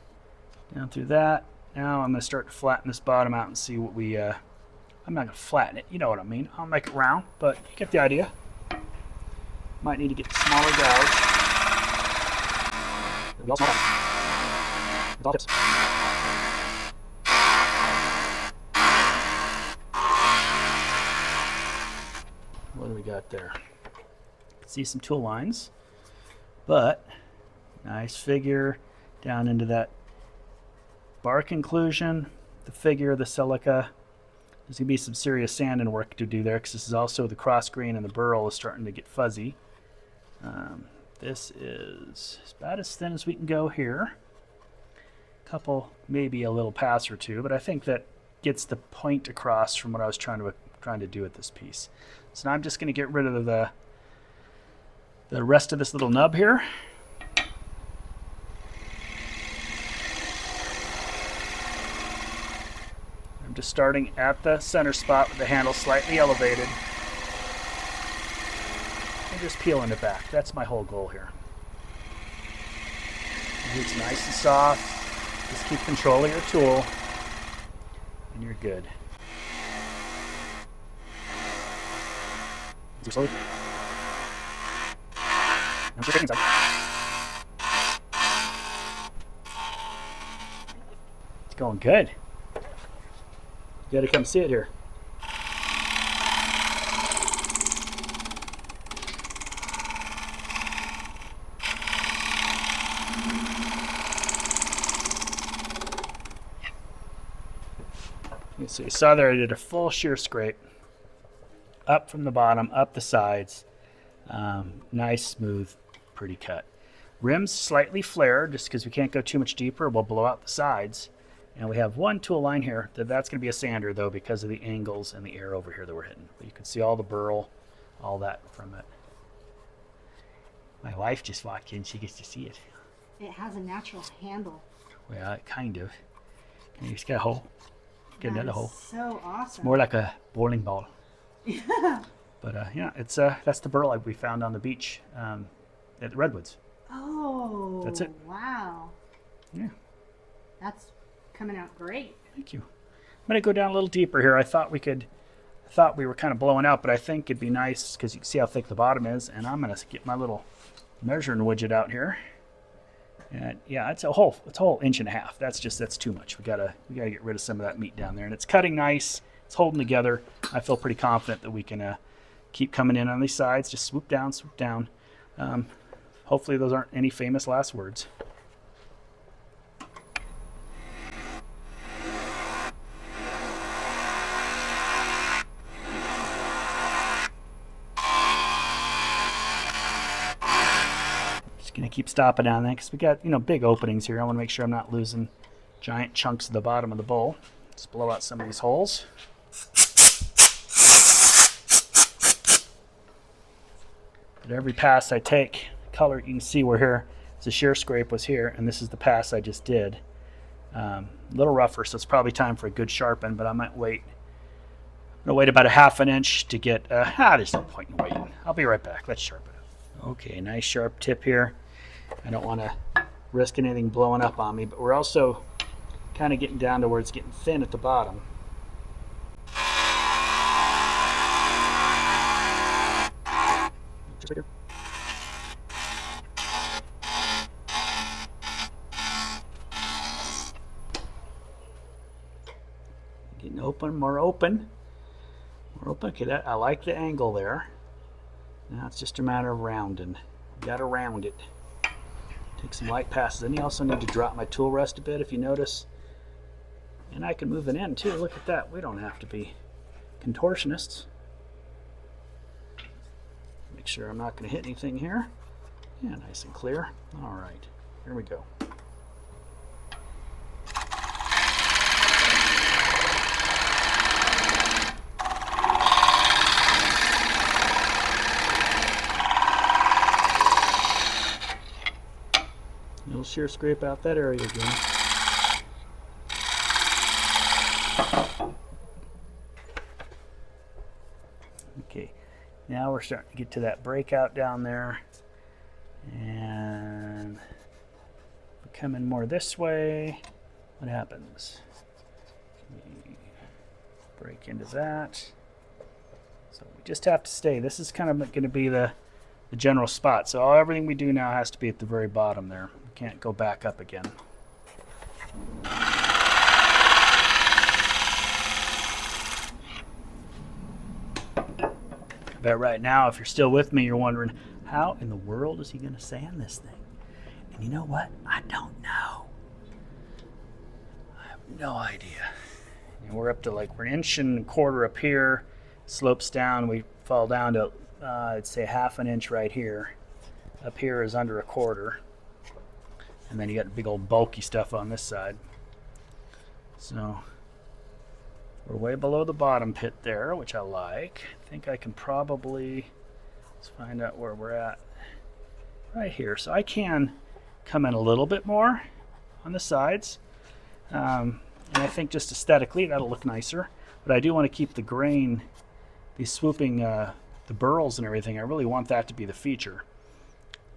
down through that. Now I'm going to start to flatten this bottom out and see what we, I'm not going to flatten it, you know what I mean. I'll make it round, but you get the idea. Might need to get the smaller gouge. What do we got there? See some tool lines, but nice figure down into that bark inclusion, the figure, the silica. There's going to be some serious sanding work to do there because this is also the cross grain and the burl is starting to get fuzzy. This is about as thin as we can go here. Couple, maybe a little pass or two, but I think that gets the point across from what I was trying to do with this piece. So now I'm just going to get rid of the rest of this little nub here. I'm just starting at the center spot with the handle slightly elevated and just peeling it back. That's my whole goal here. It's nice and soft. Just keep control of your tool and you're good. Slowly. It's going good. You gotta come see it here. So you saw there I did a full shear scrape up from the bottom, up the sides. Nice, smooth, pretty cut. Rims slightly flare just because we can't go too much deeper. We'll blow out the sides. And we have one tool line here. That's going to be a sander though because of the angles and the air over here that we're hitting. But you can see all the burl, all that from it. My wife just walked in. She gets to see it. It has a natural handle. Well, kind of. And you just got a hole. Get another hole. So awesome. It's more like a bowling ball. Yeah. But yeah, it's that's the burl we found on the beach at the Redwoods. Oh. That's it. Wow. Yeah. That's coming out great. Thank you. I'm gonna go down a little deeper here. I thought we were kind of blowing out, but I think it'd be nice because you can see how thick the bottom is. And I'm gonna get my little measuring widget out here. And yeah, it's a whole inch and a half. That's too much. We gotta get rid of some of that meat down there. And it's cutting nice. It's holding together. I feel pretty confident that we can keep coming in on these sides. Just swoop down, swoop down. Hopefully those aren't any famous last words. Gonna keep stopping down there because we got big openings here. I want to make sure I'm not losing giant chunks of the bottom of the bowl. Let's blow out some of these holes. At every pass I take, color you can see we're here. The shear scrape was here, and this is the pass I just did. A little rougher, so it's probably time for a good sharpen. But I might wait. I'm gonna wait about a half an inch to get. There's no point in waiting. I'll be right back. Let's sharpen it. Okay, nice sharp tip here. I don't want to risk anything blowing up on me, but we're also kind of getting down to where it's getting thin at the bottom. Just right here. Getting open, more open. More open. Okay, I like the angle there. Now it's just a matter of rounding. Got to round it. Take some light passes. And you also need to drop my tool rest a bit if you notice. And I can move it in too. Look at that. We don't have to be contortionists. Make sure I'm not going to hit anything here. Yeah, nice and clear. All right, here we go. Little shear scrape out that area again. Okay, now we're starting to get to that breakout down there, and we're coming more this way. What happens? We break into that. So we just have to stay. This is kind of going to be the general spot. So everything we do now has to be at the very bottom there. We can't go back up again. I bet right now, if you're still with me, you're wondering, how in the world is he going to sand this thing? And you know what? I don't know. I have no idea. And we're up to like, we're 1.25 inches up here, slopes down, we fall down to, I'd say 1/2 inch right here. Up here is under 1/4. And then you got big old bulky stuff on this side. So we're way below the bottom pit there, which I like. I think I can probably, let's find out where we're at. Right here. So I can come in a little bit more on the sides. And I think just aesthetically that'll look nicer. But I do want to keep the grain, these swooping, the burls and everything. I really want that to be the feature.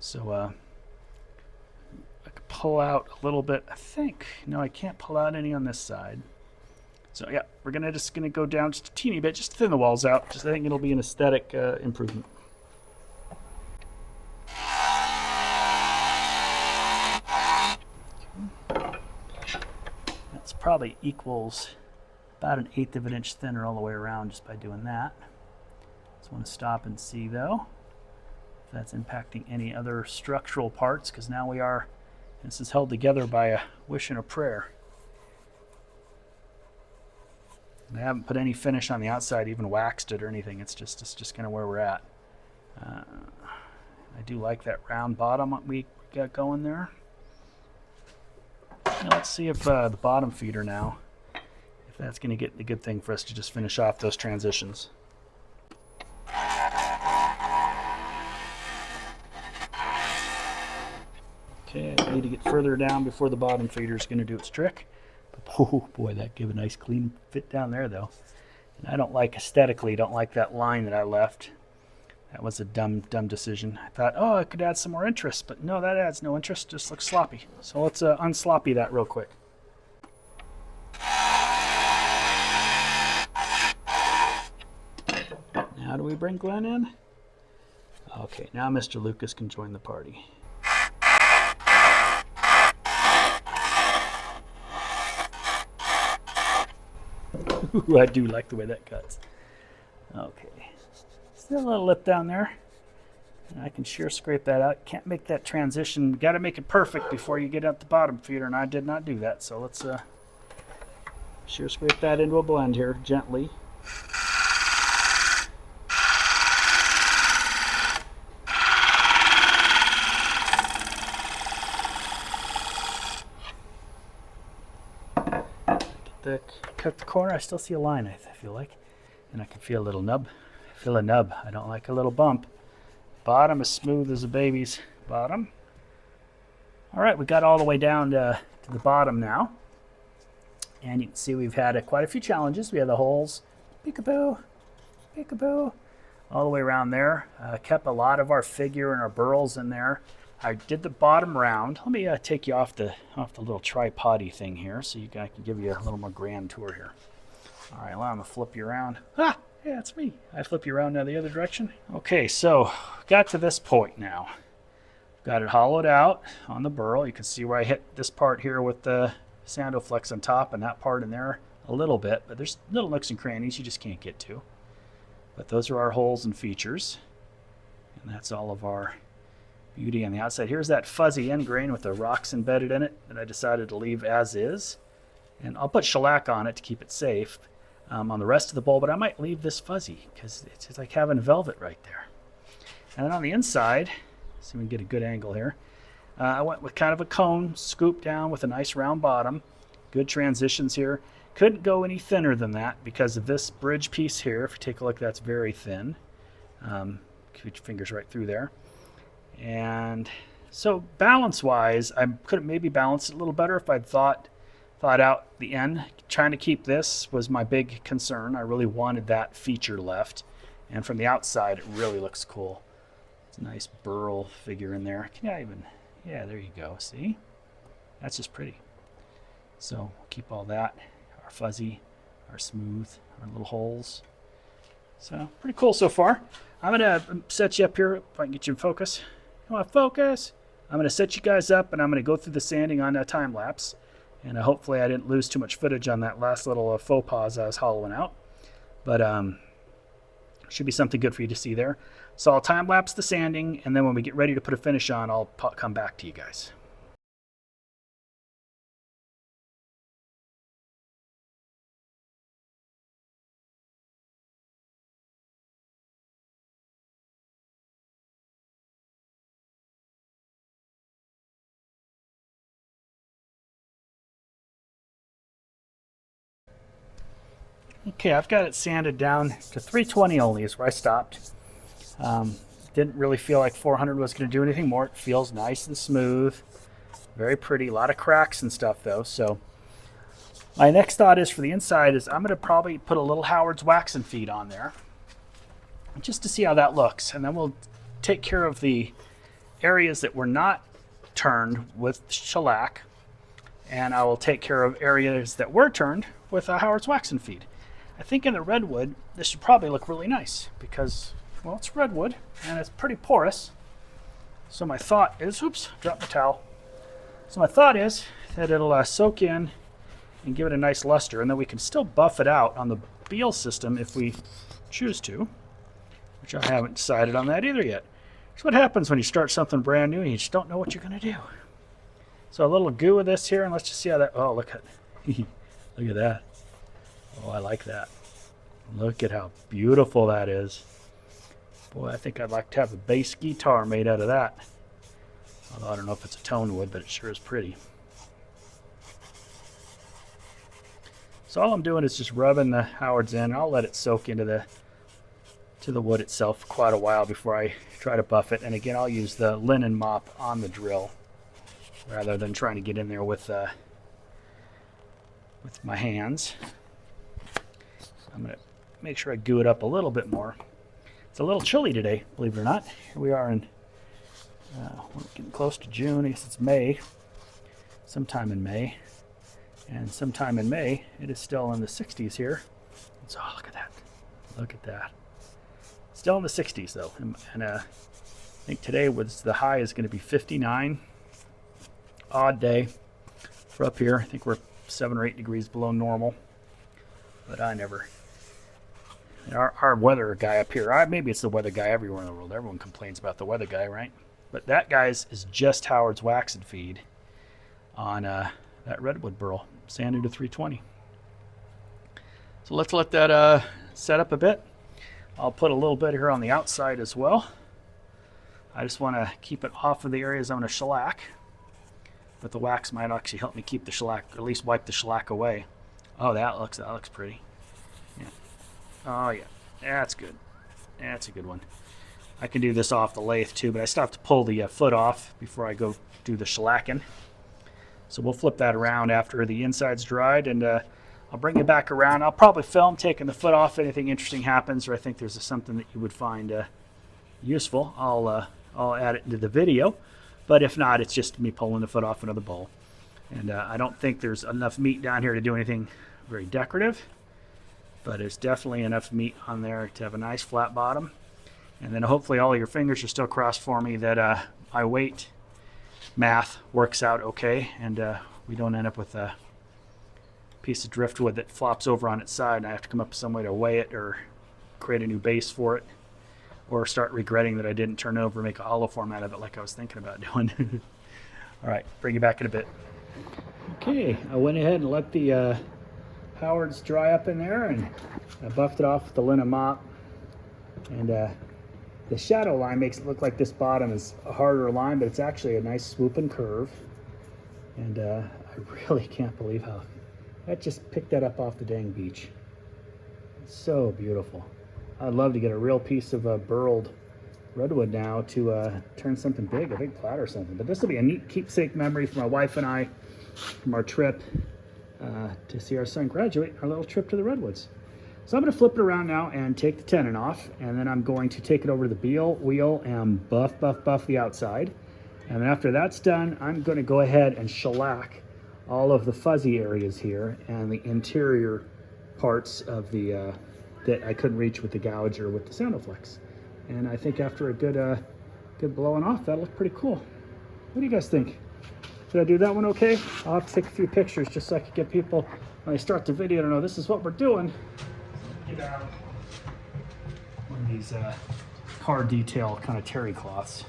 So I could pull out a little bit, I think. No, I can't pull out any on this side. So yeah, we're just gonna go down just a teeny bit, just to thin the walls out. Just I think it'll be an aesthetic improvement. That's probably equals about 1/8 of an inch thinner all the way around just by doing that. Just want to stop and see though if that's impacting any other structural parts, because now this is held together by a wish and a prayer. I haven't put any finish on the outside, even waxed it or anything. It's just kind of where we're at. I do like that round bottom we got going there. Now let's see if the bottom feeder now, if that's going to get the good thing for us to just finish off those transitions. Okay, I need to get further down before the bottom feeder is going to do its trick. Oh boy, that gave a nice clean fit down there though. And I don't like, aesthetically, don't like that line that I left. That was a dumb decision. I thought, oh, I could add some more interest, but no, that adds no interest, just looks sloppy. So let's unsloppy that real quick. Now do we bring Glenn in? Okay, now Mr. Lucas can join the party. Ooh, I do like the way that cuts. Okay, still a little lip down there. And I can shear scrape that out. Can't make that transition. Got to make it perfect before you get up the bottom feeder, and I did not do that. So let's shear scrape that into a blend here gently. Cut the corner. I still see a line, I feel like, and I can feel a little nub. I feel a nub. I don't like a little bump. Bottom is smooth as a baby's bottom. All right, we got all the way down to the bottom now, and you can see we've had quite a few challenges. We had the holes, peekaboo, peekaboo, all the way around there. Kept a lot of our figure and our burls in there. I did the bottom round. Let me take you off the little tripod-y thing here, so I can give you a little more grand tour here. All right, well, I'm gonna flip you around. Ah, yeah, it's me. I flip you around now the other direction. Okay, so got to this point now. Got it hollowed out on the burl. You can see where I hit this part here with the Sandoflex on top, and that part in there a little bit, but there's little nooks and crannies you just can't get to. But those are our holes and features, and that's all of our beauty on the outside. Here's that fuzzy end grain with the rocks embedded in it that I decided to leave as is. And I'll put shellac on it to keep it safe on the rest of the bowl, but I might leave this fuzzy because it's like having velvet right there. And then on the inside, so we can get a good angle here, I went with kind of a cone, scoop down with a nice round bottom. Good transitions here. Couldn't go any thinner than that because of this bridge piece here. If you take a look, that's very thin. Keep your fingers right through there. And so balance-wise, I could have maybe balanced it a little better if I'd thought out the end. Trying to keep this was my big concern. I really wanted that feature left. And from the outside, it really looks cool. It's a nice burl figure in there. Yeah, there you go. See? That's just pretty. So keep all that, our fuzzy, our smooth, our little holes. So pretty cool so far. I'm gonna set you up here if I can get you in focus. You want to focus? I'm going to set you guys up, and I'm going to go through the sanding on a time lapse. And hopefully I didn't lose too much footage on that last little faux pas I was hollowing out. But should be something good for you to see there. So I'll time lapse the sanding, and then when we get ready to put a finish on, I'll come back to you guys. Okay, I've got it sanded down to 320 only is where I stopped. Didn't really feel like 400 was going to do anything more. It feels nice and smooth. Very pretty. A lot of cracks and stuff though. So my next thought is for the inside is I'm going to probably put a little Howard's waxing feed on there just to see how that looks. And then we'll take care of the areas that were not turned with shellac. And I will take care of areas that were turned with a Howard's waxing feed. I think in the redwood, this should probably look really nice because, well, it's redwood and it's pretty porous. So my thought is, oops, dropped the towel. So my thought is that it'll soak in and give it a nice luster, and then we can still buff it out on the Beal system if we choose to, which I haven't decided on that either yet. It's what happens when you start something brand new and you just don't know what you're going to do. So a little goo of this here, and let's just see how that, oh, look at that. Oh, I like that. Look at how beautiful that is. Boy, I think I'd like to have a bass guitar made out of that. Although I don't know if it's a tone wood, but it sure is pretty. So all I'm doing is just rubbing the Howards in. I'll let it soak into the wood itself for quite a while before I try to buff it. And again, I'll use the linen mop on the drill rather than trying to get in there with my hands. I'm going to make sure I goo it up a little bit more. It's a little chilly today, believe it or not. Here we are in, we're getting close to June. I guess it's May, sometime in May. And sometime in May, it is still in the 60s here. So look at that. Look at that. Still in the 60s though. And I think today was the high is going to be 59. Odd day for up here. I think we're 7 or 8 degrees below normal. But I never. Our weather guy up here, maybe it's the weather guy everywhere in the world. Everyone complains about the weather guy, right? But that guy's is just Howard's wax and feed on that Redwood Burl, sanded to 320. So let's let that set up a bit. I'll put a little bit here on the outside as well. I just want to keep it off of the areas I'm going to shellac. But the wax might actually help me keep the shellac, or at least wipe the shellac away. Oh, that looks pretty. Yeah. Oh yeah, that's good. That's a good one. I can do this off the lathe too, but I still have to pull the foot off before I go do the shellacking. So we'll flip that around after the inside's dried, and I'll bring it back around. I'll probably film taking the foot off if anything interesting happens, or I think there's something that you would find useful. I'll add it into the video, but if not, it's just me pulling the foot off another bowl. And I don't think there's enough meat down here to do anything very decorative, but there's definitely enough meat on there to have a nice flat bottom. And then hopefully all of your fingers are still crossed for me that my weight math works out okay, and we don't end up with a piece of driftwood that flops over on its side and I have to come up with some way to weigh it or create a new base for it, or start regretting that I didn't turn it over and make a hollow form out of it like I was thinking about doing. All right, bring you back in a bit. Okay, I went ahead and let the Howards dry up in there, and I buffed it off with the linen mop. And the shadow line makes it look like this bottom is a harder line, but it's actually a nice swooping curve. And I really can't believe how that just picked that up off the dang beach. It's so beautiful. I'd love to get a real piece of burled redwood now to turn something big, a big platter or something. But this will be a neat keepsake memory for my wife and I from our trip to see our son graduate, our little trip to the redwoods. So I'm going to flip it around now and take the tenon off, and then I'm going to take it over to the Beal wheel and buff the outside. And then after that's done, I'm going to go ahead and shellac all of the fuzzy areas here and the interior parts of the that I couldn't reach with the gouge or with the Sandoflex. And I think after a good blowing off, that'll look pretty cool. What do you guys think? Did I do that one okay? I'll have to take a few pictures just so I can get people, when I start the video, to know this is what we're doing. Get out one of these car detail kind of terry cloths,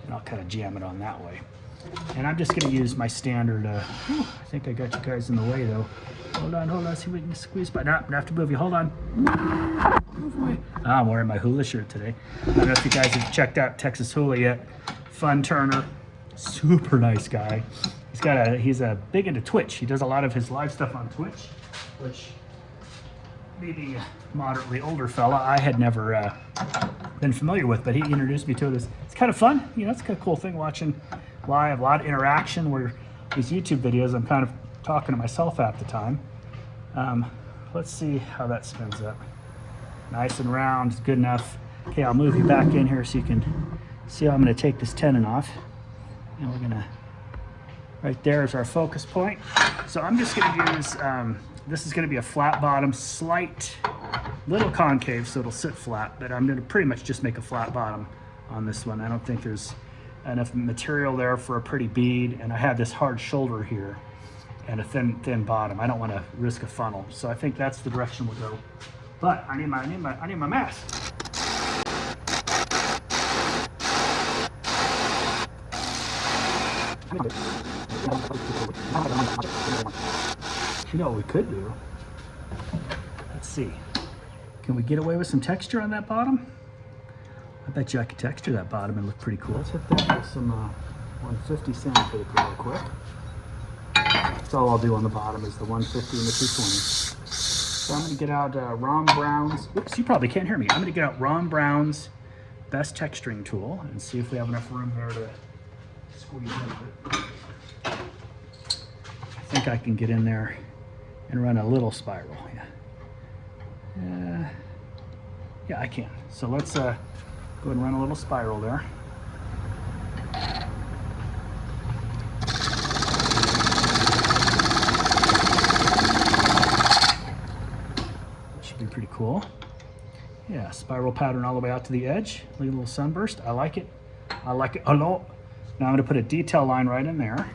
and I'll kind of jam it on that way. And I'm just going to use my standard, I think I got you guys in the way though. Hold on, see if we can squeeze by. Nah, I have to move you, hold on. Move away. I'm wearing my hula shirt today. I don't know if you guys have checked out Texas Hula yet. Fun Turner, super nice guy. He's big into Twitch. He does a lot of his live stuff on Twitch, which me being a moderately older fella, I had never been familiar with, but he introduced me to it. It's kind of fun. You know, it's kind of cool thing watching live, a lot of interaction where these YouTube videos, I'm kind of talking to myself half the time. Let's see how that spins up. Nice and round, good enough. Okay, I'll move you back in here so you can see how I'm going to take this tenon off. And we're going to, right there is our focus point. So I'm just going to use, this is going to be a flat bottom, slight, little concave, so it'll sit flat, but I'm going to pretty much just make a flat bottom on this one. I don't think there's enough material there for a pretty bead, and I have this hard shoulder here and a thin bottom. I don't want to risk a funnel, so I think that's the direction we'll go. But I need my mask. You know what we could do? Let's see. Can we get away with some texture on that bottom? I bet you I could texture that bottom and look pretty cool. Let's hit that with some 150 sandpaper real quick. That's all I'll do on the bottom is the 150 and the 220. So I'm going to get out Ron Brown's, oops, you probably can't hear me. I'm going to get out Ron Brown's best texturing tool and see if we have enough room there to squeeze into it. I think I can get in there and run a little spiral. Yeah, I can. So let's go ahead and run a little spiral there. Be pretty cool. Yeah, spiral pattern all the way out to the edge. Leave a little sunburst. I like it. I like it a lot. Now I'm going to put a detail line right in there.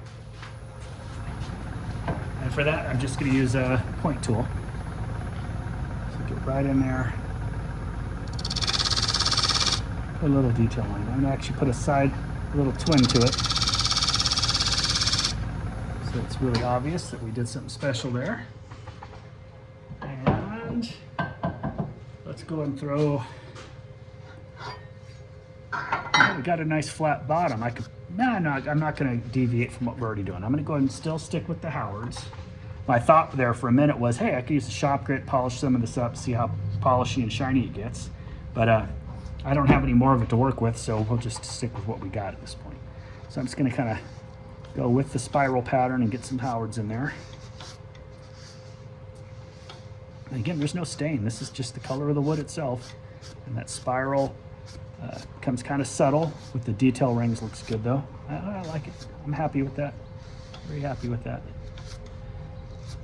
And for that, I'm just going to use a point tool. So get right in there. Put a little detail line. I'm going to actually put a little twin to it. So it's really obvious that we did something special there. And let's go and throw. We got a nice flat bottom. I'm not going to deviate from what we're already doing. I'm going to go ahead and still stick with the Howards. My thought there for a minute was, hey, I could use the shop grit, polish some of this up, see how polishy and shiny it gets. But I don't have any more of it to work with, so we'll just stick with what we got at this point. So I'm just going to kind of go with the spiral pattern and get some Howards in there. And again, there's no stain. This is just the color of the wood itself. And that spiral comes kind of subtle with the detail rings. Looks good though. I like it. I'm happy with that. Very happy with that.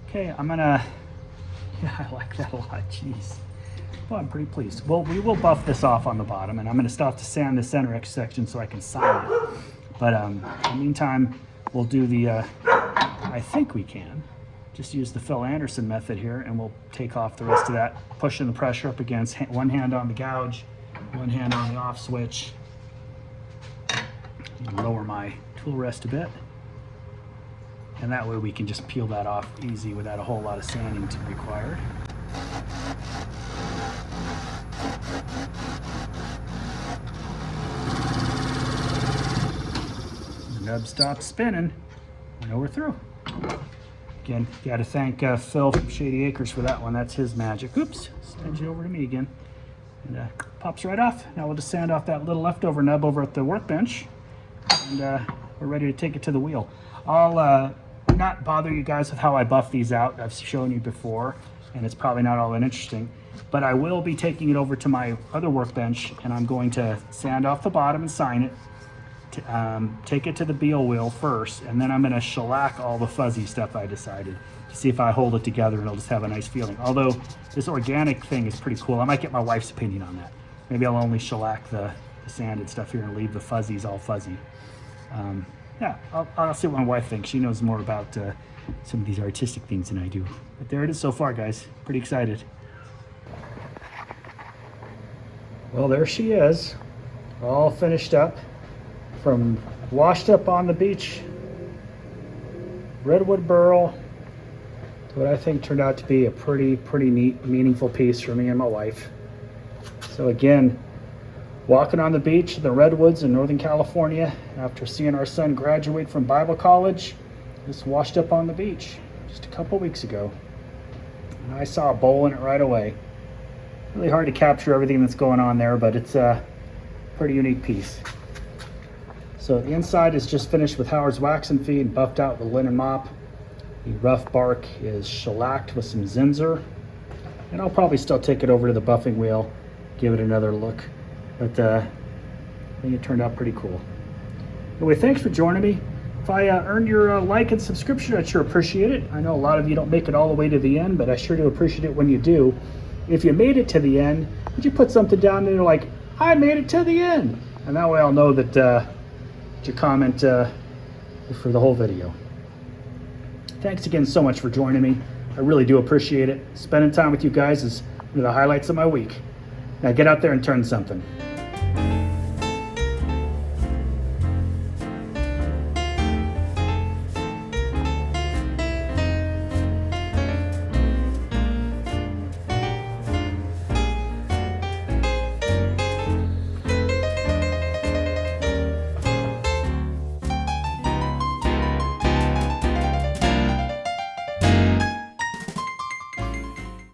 Okay, yeah, I like that a lot. Jeez. Well, I'm pretty pleased. Well, we will buff this off on the bottom, and I'm going to still have to sand the center section so I can sign it. But in the meantime, we'll do the, I think we can. Just use the Phil Anderson method here, and we'll take off the rest of that, pushing the pressure up against one hand on the gouge, one hand on the off switch. Lower my tool rest a bit, and that way we can just peel that off easy without a whole lot of sanding required. The nub stops spinning. I know we're through. Again, got to thank Phil from Shady Acres for that one. That's his magic. Oops, spins you over to me again. And pops right off. Now we'll just sand off that little leftover nub over at the workbench. And we're ready to take it to the wheel. I'll not bother you guys with how I buff these out. I've shown you before, and it's probably not all that interesting. But I will be taking it over to my other workbench, and I'm going to sand off the bottom and sign it. Take it to the Beal wheel first, and then I'm going to shellac all the fuzzy stuff I decided to see if I hold it together, it'll just have a nice feeling. Although this organic thing is pretty cool. I might get my wife's opinion on that. Maybe I'll only shellac the sanded stuff here and leave the fuzzies all fuzzy. Yeah, I'll see what my wife thinks. She knows more about some of these artistic things than I do. But there it is so far, guys. Pretty excited. Well, there she is, all finished up. From washed up on the beach, Redwood Burl, to what I think turned out to be a pretty neat, meaningful piece for me and my wife. So again, walking on the beach in the Redwoods in Northern California after seeing our son graduate from Bible college, just washed up on the beach just a couple weeks ago. And I saw a bowl in it right away. Really hard to capture everything that's going on there, but it's a pretty unique piece. So the inside is just finished with Howard's wax and feed and buffed out with a linen mop. The rough bark is shellacked with some Zinsser. And I'll probably still take it over to the buffing wheel, give it another look. But I think it turned out pretty cool. Anyway, thanks for joining me. If I earned your like and subscription, I'd sure appreciate it. I know a lot of you don't make it all the way to the end, but I sure do appreciate it when you do. If you made it to the end, would you put something down there like, I made it to the end? And that way I'll know that your comment for the whole video. Thanks again so much for joining me. I really do appreciate it. Spending time with you guys is one of the highlights of my week. Now get out there and turn something.